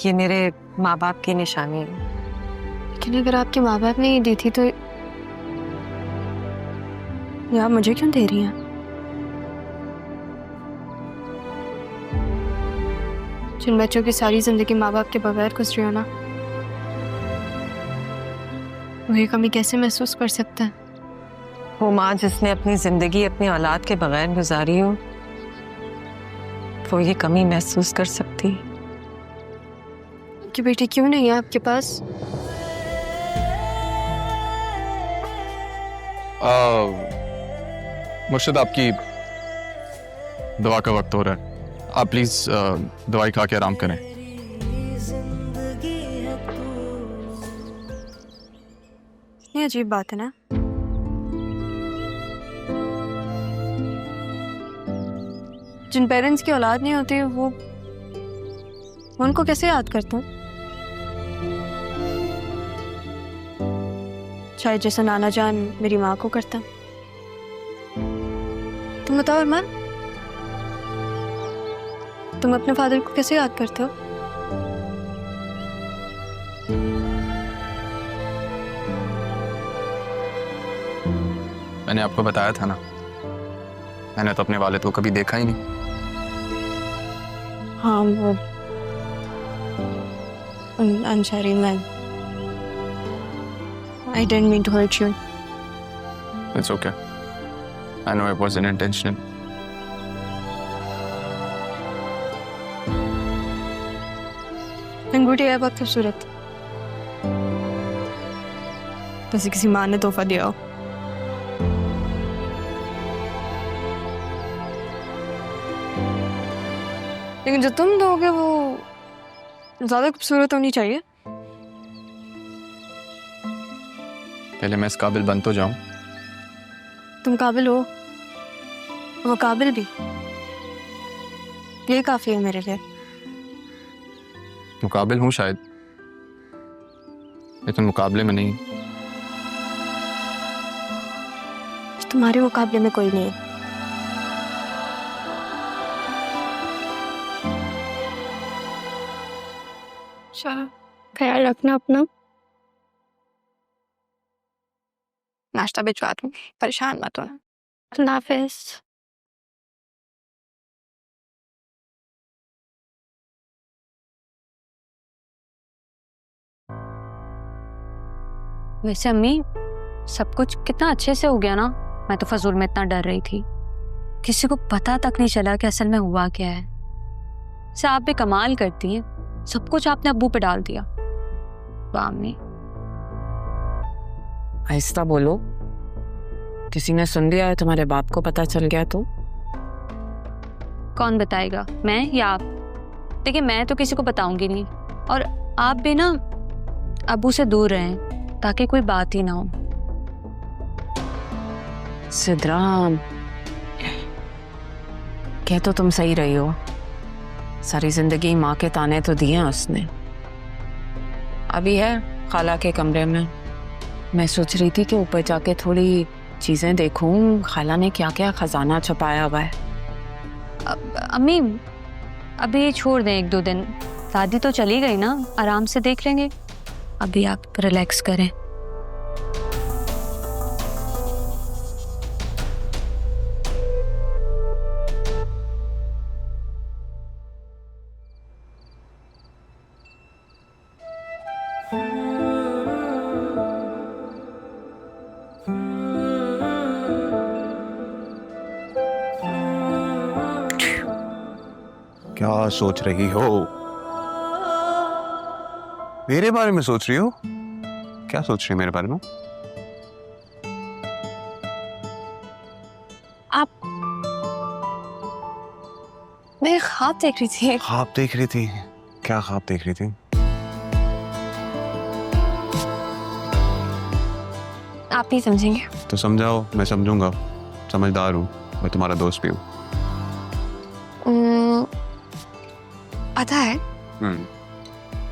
ये मेरे माँ बाप की निशानी है। लेकिन अगर आपके माँ बाप ने ये दी थी तो ये आप मुझे क्यों दे रही हैं? जिन बच्चों की सारी जिंदगी माँ बाप के बगैर गुजरी हो ना, वो ये कमी कैसे महसूस कर सकता है? वो माँ जिसने अपनी जिंदगी अपनी औलाद के बगैर गुजारी हो, वो ये कमी महसूस कर सकती है। कि बेटी क्यों नहीं है आपके पास? मुर्शिद, आपकी दवा का वक्त हो रहा है। आप प्लीज दवाई खा के आराम करें। ये अजीब बात है ना। जिन पेरेंट्स की औलाद नहीं होती वो उनको कैसे याद करते हैं? शायद जैसा नाना जान मेरी माँ को करता। तुम बताओ अरमान, तुम अपने फादर को कैसे याद करते हो? मैंने आपको बताया था ना, मैंने तो अपने वालिद को कभी देखा ही नहीं। हाँ वो I'm sorry man. I didn't mean to hurt you. It's okay. I know it wasn't intentional. अंगूठी है बहुत खूबसूरत, जैसे किसी माँ ने तोहफा दिया हो। लेकिन जो तुम दोगे वो ज्यादा खूबसूरत होनी चाहिए। पहले मैं इस काबिल बन तो जाऊं। तुम काबिल हो, वो काबिल भी, ये काफी है मेरे लिए। मुकाबिल हूं शायद, लेकिन मुकाबले में नहीं। तुम्हारे मुकाबले में कोई नहीं है। चलो ख्याल रखना अपना। नाश्ता भिजवा दूँ, परेशान मत होना। अल्लाह हाफिज। वैसे अम्मी, सब कुछ कितना अच्छे से हो गया ना। मैं तो फजूल में इतना डर रही थी, किसी को पता तक नहीं चला कि असल में हुआ क्या है। वैसे आप भी कमाल करती हैं, सब कुछ आपने अब्बू पे डाल दिया। वाह अम्मी। आहिस्ता बोलो, किसी ने सुन लिया है, तुम्हारे बाप को पता चल गया तो? कौन बताएगा, मैं या आप? देखिए मैं तो किसी को बताऊंगी नहीं, और आप भी ना अब्बू से दूर रहें ताकि कोई बात ही ना हो। सिद्रा, कह तो तुम सही रही हो, सारी जिंदगी माँ के ताने तो दिए हैं उसने। अभी है खाला के कमरे में, मैं सोच रही थी कि ऊपर जाके थोड़ी चीजें देखूं, खाला ने क्या क्या खजाना छुपाया हुआ है। अम्मी अभी छोड़ दें 1-2 दिन, दादी तो चली गई ना, आराम से देख लेंगे। अभी आप रिलैक्स करें। क्या सोच रही हो? मेरे बारे में सोच रही हो? क्या सोच रही हो मेरे बारे में? आप मैं ख्वाब देख रही थी। ख्वाब देख रही थी? क्या ख्वाब देख रही थी? आप ही समझेंगे। तो समझाओ, मैं समझूंगा। समझदार हूँ, मैं तुम्हारा दोस्त भी हूँ। पता है,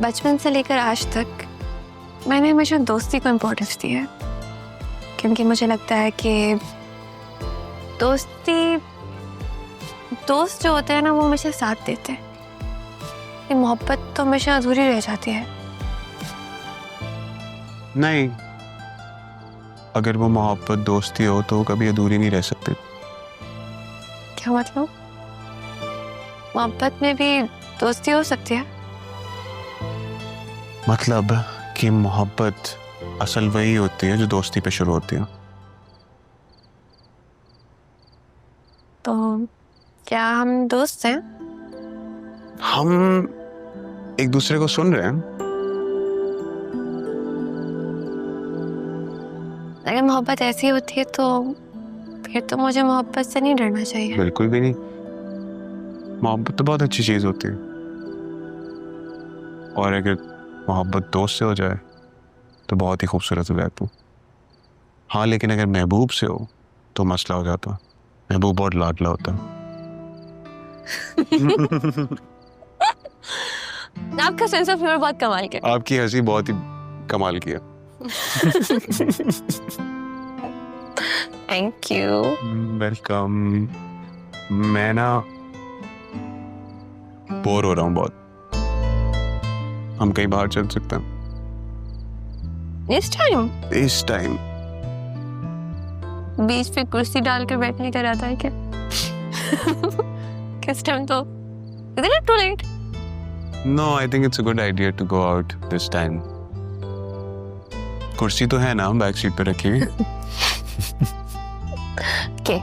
बचपन से लेकर आज तक मैंने हमेशा दोस्ती को इम्पोर्टेंस दी है, क्योंकि मुझे लगता है कि दोस्त जो होते हैं ना, वो हमेशा साथ देते हैं। ये मोहब्बत तो हमेशा अधूरी रह जाती है। नहीं, अगर वो मोहब्बत दोस्ती हो तो वो कभी अधूरी नहीं रह सकती। क्या मतलब? मोहब्बत में भी दोस्ती हो सकती है? मतलब कि मोहब्बत असल वही होती है जो दोस्ती पे शुरू होती है। तो क्या हम दोस्त हैं? हम एक दूसरे को सुन रहे हैं। अगर मोहब्बत ऐसी होती है तो फिर तो मुझे मोहब्बत से नहीं डरना चाहिए। बिल्कुल भी नहीं, मोहब्बत तो बहुत अच्छी चीज होती है। और अगर मोहब्बत दोस्त से हो जाए तो बहुत ही खूबसूरत हो जाती है। हाँ, लेकिन अगर महबूब से हो तो मसला हो जाता है। महबूब बहुत लाडला होता है। आपका सेंस ऑफ ह्यूमर बहुत कमाल का है। आपकी हंसी बहुत ही कमाल की है। Thank you. वेलकम। मैं ना बोर हो रहा हूँ बहुत। हम कहीं बाहर चल सकते हैं इस टाइम? इस टाइम? बीच पे कुर्सी डाल कर बैठने का रहता है क्या? किस टाइम तो Isn't it too late? No, I think it's a good idea to go out this time. कुर्सी तो है ना बैक सीट पे रखी हुई। Okay.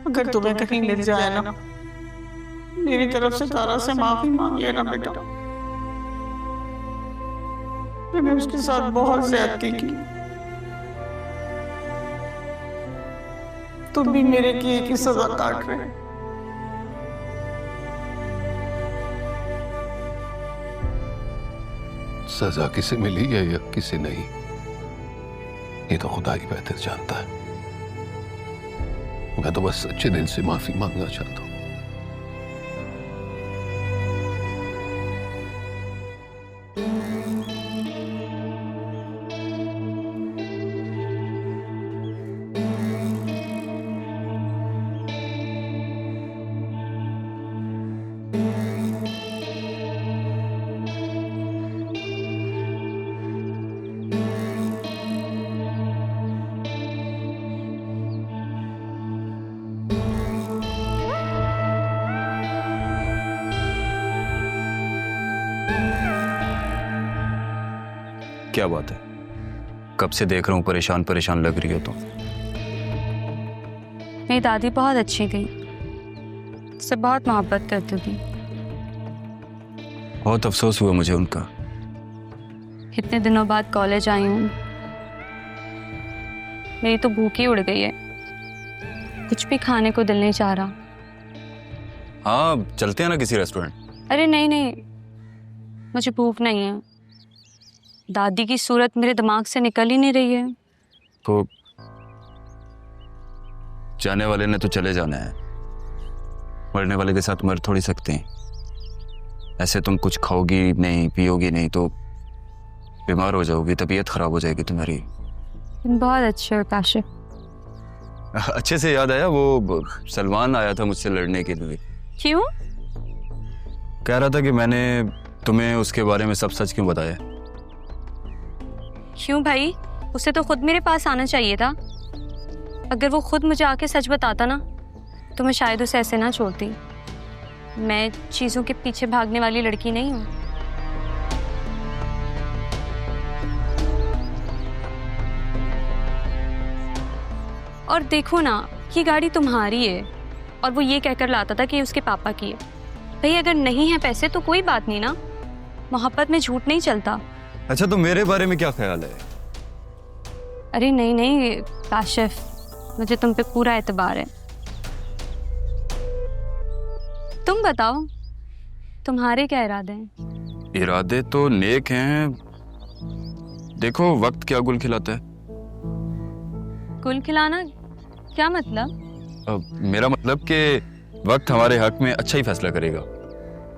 अगर तुम्हें कहीं ले जाए ना, मेरी तरफ से तारा से माफी मांग लेना बेटा। मैंने उसके साथ बहुत ज्यादती की। तुम भी मेरे किए की सजा काट रहे। सजा किसे मिली है या किसे नहीं, ये तो खुदा ही बेहतर जानता है। मैं तो बस सच्चे दिल से माफी मांगना चाहता हूँ। क्या बात है? कब से देख रहा हूँ परेशान परेशान लग रही हो तुम। मेरी दादी बहुत अच्छी थी, उससे बहुत मोहब्बत करती थी। बहुत अफसोस हुआ मुझे उनका। इतने दिनों बाद कॉलेज आई हूँ, मेरी तो भूख ही उड़ गई है। कुछ भी खाने को दिल नहीं चाह रहा। हाँ, चलते हैं ना किसी रेस्टोरेंट। अरे नहीं नहीं, मुझे भूख नहीं है। दादी की सूरत मेरे दिमाग से निकल ही नहीं रही है। तो जाने वाले ने तो चले जाना है, मरने वाले के साथ मर थोड़ी सकते हैं। ऐसे तुम कुछ खाओगी नहीं, पियोगी नहीं तो बीमार हो जाओगी, तबीयत खराब हो जाएगी तुम्हारी। तुम बहुत अच्छे हो काशिफ। अच्छे से याद आया, वो सलमान आया था मुझसे लड़ने के लिए। क्यों? कह रहा था कि मैंने तुम्हें उसके बारे में सब सच क्यों बताया। क्यों भाई? उसे तो खुद मेरे पास आना चाहिए था। अगर वो खुद मुझे आके सच बताता ना तो मैं शायद उसे ऐसे ना छोड़ती। मैं चीज़ों के पीछे भागने वाली लड़की नहीं हूँ। और देखो ना, ये गाड़ी तुम्हारी है और वो ये कहकर लाता था कि उसके पापा की है। भाई अगर नहीं है पैसे तो कोई बात नहीं ना, मोहब्बत में झूठ नहीं चलता। अच्छा, तो मेरे बारे में क्या ख्याल है? अरे नहीं नहीं काशिफ, मुझे तुम पे पूरा एतबार है। तुम बताओ, तुम्हारे क्या इरादे हैं? इरादे तो नेक हैं। देखो वक्त क्या गुल खिलाता है। गुल खिलाना क्या मतलब? मेरा मतलब कि वक्त हमारे हक में अच्छा ही फैसला करेगा,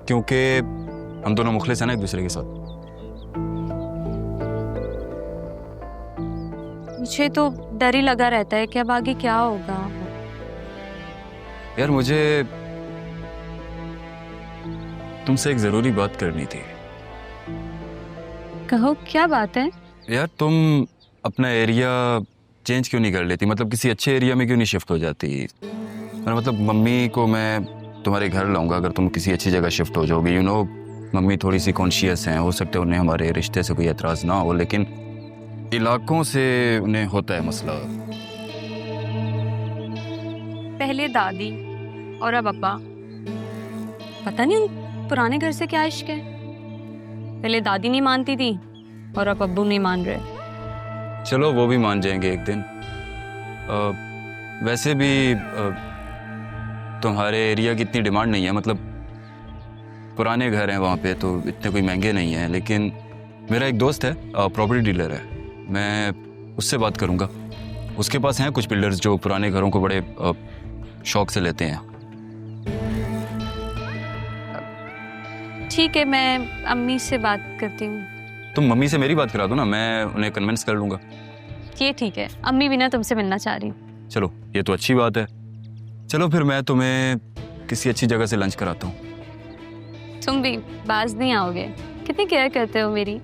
क्योंकि हम दोनों मुखलिस हैं ना एक दूसरे के साथ। मुझे तो डर ही लगा रहता है कि अब आगे क्या होगा। यार मुझे तुमसे एक जरूरी बात करनी थी। कहो क्या बात है? यार तुम अपना एरिया चेंज क्यों नहीं कर लेती? मतलब किसी अच्छे एरिया में क्यों नहीं शिफ्ट हो जाती? मतलब मम्मी को मैं तुम्हारे घर लाऊंगा अगर तुम किसी अच्छी जगह शिफ्ट हो जाओगी। यू नो मम्मी थोड़ी सी कॉन्शियस हैं, हो सकता है उन्हें हमारे रिश्ते से कोई एतराज़ ना हो, लेकिन इलाकों से उन्हें होता है मसला। पहले दादी और अब अब्बा, पता नहीं उन पुराने घर से क्या इश्क है। पहले दादी नहीं मानती थी और अब अब्बू नहीं मान रहे। चलो वो भी मान जाएंगे एक दिन। वैसे भी तुम्हारे एरिया की इतनी डिमांड नहीं है, मतलब पुराने घर हैं वहाँ पे तो इतने कोई महंगे नहीं हैं। लेकिन मेरा एक दोस्त है, प्रॉपर्टी डीलर है, मैं उससे बात करूँगा। उसके पास हैं कुछ बिल्डर्स जो पुराने घरों को बड़े शौक से लेते हैं। ठीक है, मैं अम्मी से बात करती हूँ। तुम मम्मी से मेरी बात करा दो ना, मैं उन्हें कन्विंस कर लूँगा। ये ठीक है, अम्मी भी ना तुमसे मिलना चाह रही। चलो ये तो अच्छी बात है। चलो फिर मैं तुम्हें किसी अच्छी जगह से लंच कराता हूँ। तुम भी बाज नहीं आओगे, कितनी केयर करते हो मेरी।